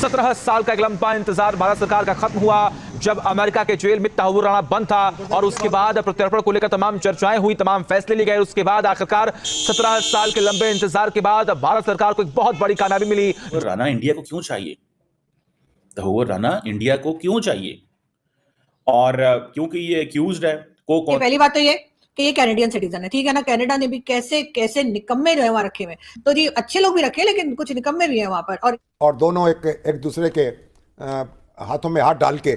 17 साल का एक लंबा इंतजार भारत सरकार का खत्म हुआ जब अमेरिका के जेल में तहव्वुर राणा बंद था और उसके बाद प्रत्यर्पण को लेकर तमाम चर्चाएं हुई, तमाम फैसले लिए गए। उसके बाद आखिरकार 17 साल के लंबे इंतजार के बाद भारत सरकार को एक बहुत बड़ी कामयाबी मिली। राणा इंडिया को क्यों चाहिए? तहव्वुर राणा इंडिया को क्यों चाहिए? और क्योंकि ये एक्यूज्ड है पहली बात तो ये कि ये कैनेडियन सिटीजन है, ठीक है ना। कनाडा ने भी कैसे कैसे निकम्मे जो है वहां रखे हुए, तो जी अच्छे लोग भी रखे लेकिन कुछ निकम्मे भी हैं वहां पर। और दोनों एक दूसरे के हाथों में हाथ डाल के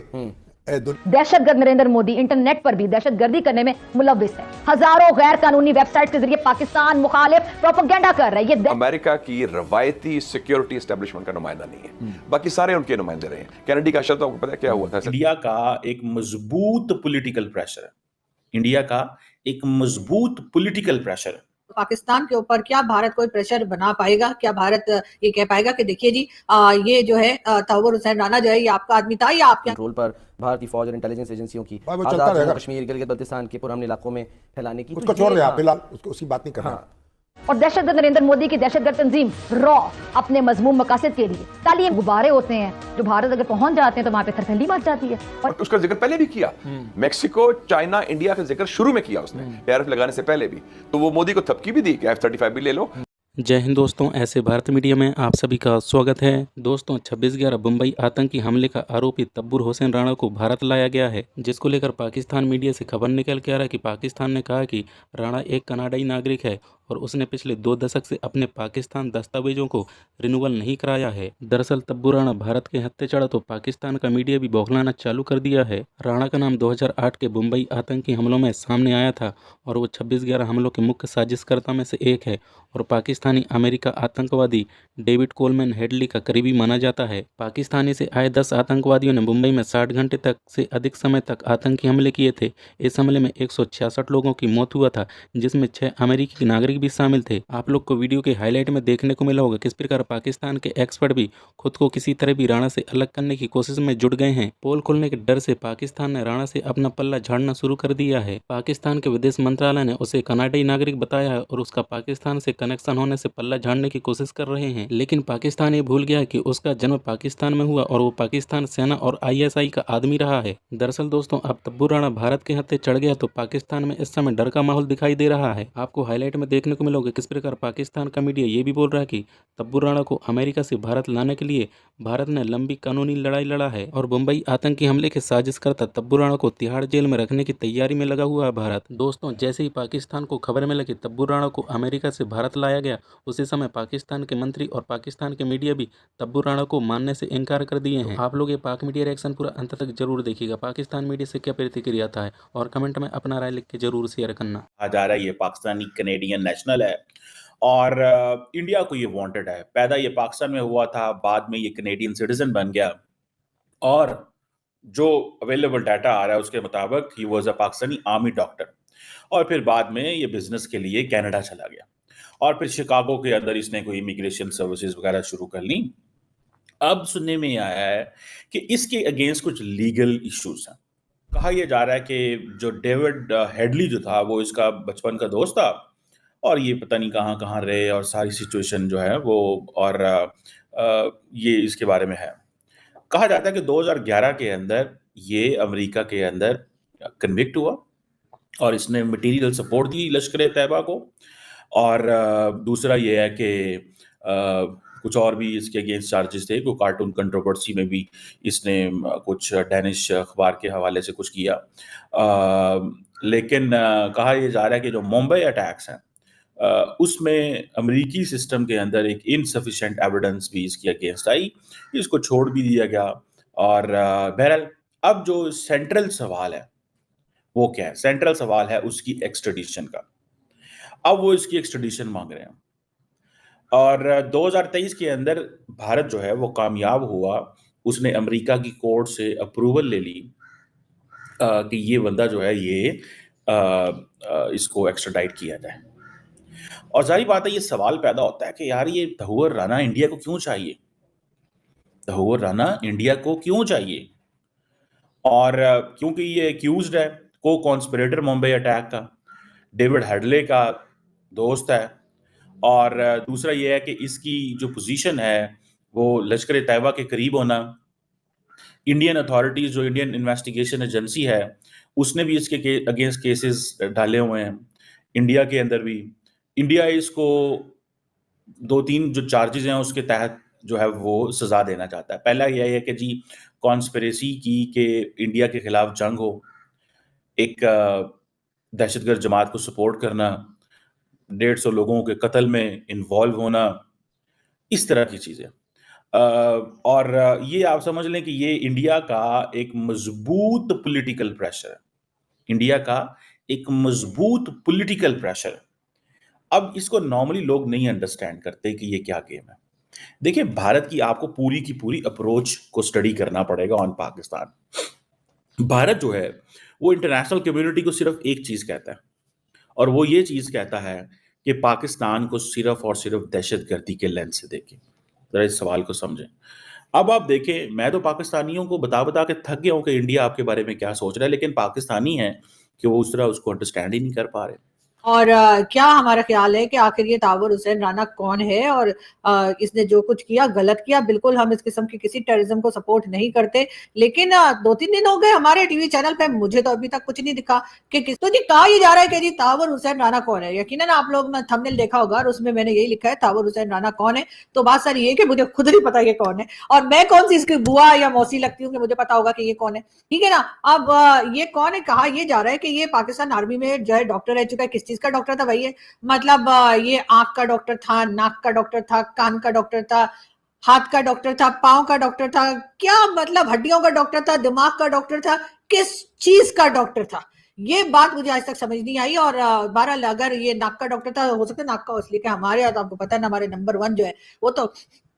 दहशतगर्द नरेंद्र मोदी इंटरनेट पर भी दहशतगर्दी करने में मुलव्विस है। हजारों गैर कानूनी वेबसाइट के जरिए पाकिस्तान मुखालिफ प्रोपेगेंडा कर रहा है। ये अमेरिका की रवायती सिक्योरिटी एस्टेब्लिशमेंट का नुमाइंदा नहीं है, बाकी सारे उनके नुमाइंदे रहे हैं। कनाडा का शब्द आपको पता है क्या हुआ था? इंडिया का एक मजबूत पॉलिटिकल प्रेशर है। इंडिया का एक मजबूत पॉलिटिकल प्रेशर है। पाकिस्तान के ऊपर क्या भारत कोई प्रेशर बना पाएगा? क्या भारत ये कह पाएगा कि देखिए जी ये जो है तहव्वुर हुसैन राणा जो है ये आपका आदमी था या आपके कंट्रोल पर भारतीय फौज और इंटेलिजेंस एजेंसियों की कश्मीर गिलगित बल्तिस्तान के पुराने इलाकों में फैलाने की उसको छोड़ रहे फिलहाल उसकी बात नहीं कर रहा। और दहशतगर्द नरेंद्र मोदी की दहशतगर्द तंजीम रॉ अपने मजमूम मकासद के लिए तालीम गुब्बारे होते हैं जो भारत अगर पहुंच जाते हैं तो वहां पे थरथल्ली मच जाती है। और उसका जिक्र पहले भी किया, मेक्सिको, चाइना, इंडिया का जिक्र शुरू में किया उसने टैरिफ लगाने से पहले भी, तो वो मोदी को थपकी भी दी कि F-35 भी ले लो। जय हिंद दोस्तों, ऐसे भारत मीडिया में आप सभी का स्वागत है। दोस्तों 26/11 मुंबई आतंकी हमले का आरोपी तब्बूर हुसैन राणा को भारत लाया गया है, जिसको लेकर पाकिस्तान मीडिया से खबर निकल के आ रहा है कि पाकिस्तान ने कहा कि राणा एक कनाडाई नागरिक है और उसने पिछले 2 दशक से अपने पाकिस्तान दस्तावेजों को रिन्यूअल नहीं कराया है। दरअसल तब्बूर राणा भारत के हत्थे चढ़ा तो पाकिस्तान का मीडिया भी बौखलाना चालू कर दिया है। राणा का नाम 2008 के मुंबई आतंकी हमलों में सामने आया था और वो 26/11 हमलों के मुख्य साजिशकर्ता में से एक है और पाकिस्तानी अमेरिका आतंकवादी डेविड कोलमैन हेडली का करीबी माना जाता है। पाकिस्तानी से आए 10 आतंकवादियों ने मुंबई में 60 घंटे तक से अधिक समय तक आतंकी हमले किए थे। इस हमले में 166 लोगों की मौत हुआ था, जिसमें 6 अमेरिकी नागरिक भी शामिल थे। आप लोग को वीडियो के हाईलाइट में देखने को मिला होगा किस प्रकार पाकिस्तान के एक्सपर्ट भी खुद को किसी तरह भी राणा से अलग करने की कोशिश में जुट गए हैं। पोल खोलने के डर से पाकिस्तान ने राणा से अपना पल्ला झाड़ना शुरू कर दिया है। पाकिस्तान के विदेश मंत्रालय ने उसे कनाडाई नागरिक बताया है और उसका पाकिस्तान से कनेक्शन होने से पल्ला झाड़ने की कोशिश कर रहे हैं, लेकिन पाकिस्तान ये भूल गया कि उसका जन्म पाकिस्तान में हुआ और वो पाकिस्तान सेना और ISI का आदमी रहा है। दरअसल दोस्तों अब तब्बूर राणा भारत के हत्थे चढ़ गया तो पाकिस्तान में इस समय डर का माहौल दिखाई दे रहा है। आपको हाईलाइट में देखने को मिलोगे किस प्रकार पाकिस्तान का मीडिया ये भी बोल रहा है कि तब्बूर राणा को अमेरिका से भारत लाने के लिए भारत ने लंबी कानूनी लड़ाई लड़ा है और मुंबई आतंकी हमले के साजिशकर्ता तब्बूर राणा को तिहाड़ जेल में रखने की तैयारी में लगा हुआ है भारत। दोस्तों जैसे ही पाकिस्तान को खबर मिला कि तब्बूर राणा को अमेरिका से भारत लाया गया, उसी समय पाकिस्तान के मंत्री और पाकिस्तान के मीडिया भी तब्बूर राणा को मानने से इनकार कर दिए हैं। आप लोग ये पाक मीडिया रिएक्शन पूरा अंत तक जरूर देखिएगा। पाकिस्तान मीडिया से क्या प्रतिक्रिया आता है और कमेंट में अपना राय लिख के जरूर शेयर करना। आ जा रहा है ये पाकिस्तानी कनेडियन नेशनल है और इंडिया को ये वांटेड है। पैदा ये पाकिस्तान में हुआ था, बाद में ये कनेडियन सिटीजन बन गया और जो अवेलेबल डाटा आ रहा है उसके मुताबिक he was a Pakistani army doctor और फिर बाद में ये बिजनेस के लिए कनाडा चला गया और फिर शिकागो के अंदर इसने कोई इमिग्रेशन सर्विसेज वगैरह शुरू कर ली। अब सुनने में आया है कि इसके अगेंस्ट कुछ लीगल इश्यूज हैं। कहा यह जा रहा है कि जो डेविड हेडली जो था वो इसका बचपन का दोस्त था और ये पता नहीं कहाँ कहाँ रहे और सारी सिचुएशन जो है वो और ये इसके बारे में है। कहा जाता है कि 2011 के अंदर ये अमेरिका के अंदर कन्विक्ट हुआ और इसने मटेरियल सपोर्ट दी लश्कर तैयबा को और दूसरा ये है कि कुछ और भी इसके अगेंस्ट चार्जेस थे। कोई कार्टून कंट्रोवर्सी में भी इसने कुछ डेनिश अखबार के हवाले से कुछ किया। लेकिन कहा यह जा रहा है कि जो मुंबई अटैक्स हैं उसमें अमेरिकी सिस्टम के अंदर एक इनसफिशिएंट एविडेंस भी इसके अगेंस्ट आई, इसको छोड़ भी दिया गया। और बहरहाल अब जो सेंट्रल सवाल है वो क्या है? सेंट्रल सवाल है उसकी एक्सट्रेडिशन का। अब वो इसकी एक्सट्रेडिशन मांग रहे हैं और 2023 के अंदर भारत जो है वो कामयाब हुआ, उसने अमेरिका की कोर्ट से अप्रूवल ले ली कि ये बंदा जो है ये इसको एक्स्ट्राडाइट किया जाए। और जाहिर बात है ये सवाल पैदा होता है कि यार ये तहव्वुर राणा इंडिया को क्यों चाहिए? तहव्वुर राणा इंडिया को क्यों चाहिए? और क्योंकि ये एक्यूज्ड है को कॉन्स्पिरेटर मुंबई अटैक का, डेविड हेडले का दोस्त है और दूसरा ये है कि इसकी जो पोजीशन है वो लश्कर तैयबा के करीब होना, इंडियन अथॉरिटीज जो इंडियन इन्वेस्टिगेशन एजेंसी है उसने भी इसके अगेंस्ट केसेस डाले हुए हैं, इंडिया के अंदर भी। इंडिया इसको 2-3 जो चार्जेस हैं उसके तहत जो है वो सजा देना चाहता है। पहला यह है कि जी कॉन्स्पिरेसी की कि इंडिया के खिलाफ जंग हो, एक दहशतगर्द जमात को सपोर्ट करना, 150 लोगों के कत्ल में इन्वॉल्व होना, इस तरह की चीजें। और ये आप समझ लें कि ये इंडिया का एक मजबूत पॉलिटिकल प्रेशर है, इंडिया का एक मजबूत पॉलिटिकल प्रेशर है। अब इसको नॉर्मली लोग नहीं अंडरस्टैंड करते कि ये क्या गेम है। देखिए, भारत की आपको पूरी की पूरी अप्रोच को स्टडी करना पड़ेगा ऑन पाकिस्तान। भारत जो है वो इंटरनेशनल कम्युनिटी को सिर्फ एक चीज कहता है, और वो ये चीज कहता है कि पाकिस्तान को सिर्फ और सिर्फ दहशतगर्दी के लेंस से देखें। जरा इस सवाल को समझें। अब आप देखें, मैं तो पाकिस्तानियों को बता बता के थक गया हूं कि इंडिया आपके बारे में क्या सोच रहा है, लेकिन पाकिस्तानी है कि वो उस तरह उसको अंडरस्टैंड ही नहीं कर पा रहे। और क्या हमारा ख्याल है कि आखिर ये तावर हुसैन राणा कौन है और इसने जो कुछ किया गलत किया। बिल्कुल हम इस किस्म की किसी टेररिज्म को सपोर्ट नहीं करते, लेकिन 2-3 दिन हो गए हमारे टीवी चैनल पे मुझे तो अभी तक कुछ नहीं दिखा कि किस तो जी कहा ये जा रहा है कि जी तावर हुसैन राणा कौन है। यकीनन आप लोग ने थंबनेल देखा होगा और उसमें मैंने यही लिखा है तावर हुसैन राणा कौन है। तो बात सारी ये कि मुझे खुद नहीं पता ये कौन है, और मैं कौन सी इसकी बुआ या मौसी लगती हूँ कि मुझे पता होगा कि ये कौन है, ठीक है ना। अब ये कौन है, कहा ये जा रहा है कि ये पाकिस्तान आर्मी में जो है डॉक्टर रह चुका है। किस चीज का डॉक्टर था भाई ये? मतलब ये आंख का डॉक्टर था, नाक का डॉक्टर था, कान का डॉक्टर था, हाथ का डॉक्टर था, पांव का डॉक्टर था, क्या मतलब हड्डियों का डॉक्टर था, दिमाग का डॉक्टर था, किस चीज का डॉक्टर था? ये बात मुझे आज तक समझ नहीं आई। और बहरहाल अगर ये नाक का डॉक्टर था, हो सकता है नाक का, इसलिए कि हमारे यहाँ तो आपको पता है ना, हमारे नंबर 1 जो है वो तो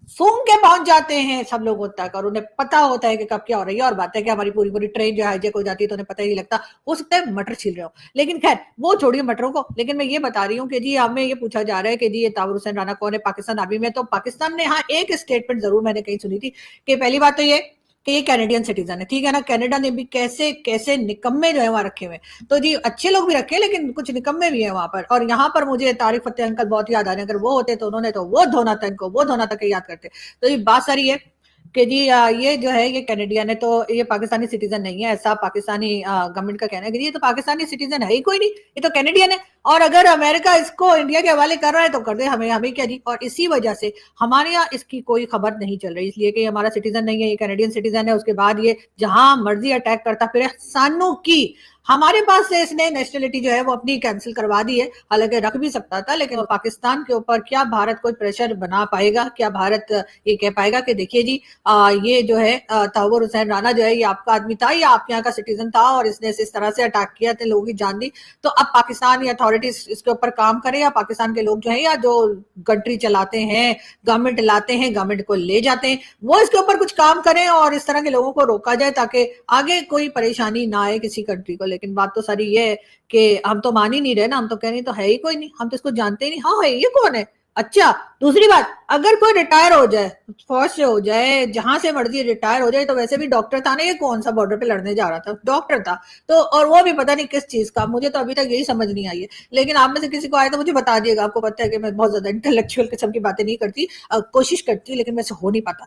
सूंघ के पहुंच जाते हैं सब लोगों तक, और उन्हें पता होता है कि कब क्या हो रही है। और बात है कि हमारी पूरी पूरी ट्रेन जो हाईजैक हो जाती है तो उन्हें पता ही नहीं लगता। हो सकता है मटर छील रहे हो, लेकिन खैर वो छोड़िए मटरों को। लेकिन मैं ये बता रही हूँ कि जी हमें ये पूछा जा रहा है कि जी ये तावर हुसैन राणा कौन है पाकिस्तान आर्मी में। तो पाकिस्तान ने हाँ एक स्टेटमेंट जरूर मैंने कहीं सुनी थी कि पहली बात तो ये कि ये कैनेडियन सिटीजन है, ठीक है ना। कनाडा ने भी कैसे कैसे निकम्मे जो है वहां रखे हुए, तो जी अच्छे लोग भी रखे लेकिन कुछ निकम्मे भी है वहां पर। और यहाँ पर मुझे तारिक फतेह अंकल बहुत याद आ रहे हैं। अगर वो होते तो उन्होंने तो वो धोना था, इनको वो धोना तक याद करते। तो ये बात सारी है कि जी ये जो है ये कैनेडियन है, तो ये पाकिस्तानी सिटीजन नहीं है, ऐसा पाकिस्तानी गवर्नमेंट का कहना है कि ये तो पाकिस्तानी सिटीजन है ही कोई नहीं, ये तो कैनेडियन है। और अगर अमेरिका इसको इंडिया के हवाले कर रहा है तो कर दे, हमें क्या जी। और इसी वजह से हमारे यहाँ इसकी कोई खबर नहीं चल रही, इसलिए कि हमारा सिटीजन नहीं है, ये कैनेडियन सिटीजन है। उसके बाद ये जहां मर्जी अटैक करता फिर सानों की हमारे पास से इसने नेशनलिटी जो है वो अपनी कैंसिल करवा दी है। हालांकि रख भी सकता था, लेकिन पाकिस्तान के ऊपर क्या भारत कोई प्रेशर बना पाएगा? क्या भारत ये कह पाएगा कि देखिए जी ये जो है तावर हुसैन राणा जो है ये आपका आदमी था या आपके यहाँ का सिटीजन था और इसने इस तरह से अटैक किया थे, लोगों की जान दी। तो अब पाकिस्तान या अथॉरिटीज इसके ऊपर काम करे, या पाकिस्तान के लोग जो है या जो कंट्री चलाते हैं, गवर्नमेंट लाते हैं, गवर्नमेंट को ले जाते हैं, वो इसके ऊपर कुछ काम करें और इस तरह के लोगों को रोका जाए ताकि आगे कोई परेशानी ना आए किसी कंट्री को। लेकिन बात तो सारी ये है कि हम तो मान ही नहीं रहे ना, हम तो कह रहे तो है ही कोई नहीं, हम तो इसको जानते ही नहीं। हाँ है, ये कौन है? अच्छा, दूसरी बात, अगर कोई रिटायर हो जाए, फौज से हो जाए, जहां से मर्जी रिटायर हो जाए, तो वैसे भी डॉक्टर था ना, ये कौन सा बॉर्डर पे लड़ने जा रहा था? डॉक्टर था। तो और वो भी पता नहीं किस चीज का, मुझे तो अभी तक यही समझ नहीं आई है। लेकिन आप में से किसी को आए तो मुझे बता दिएगा। आपको पता है कि मैं बहुत ज्यादा इंटेलेक्चुअल किस्म की बातें नहीं करती, कोशिश करती, लेकिन वैसे हो नहीं पाता।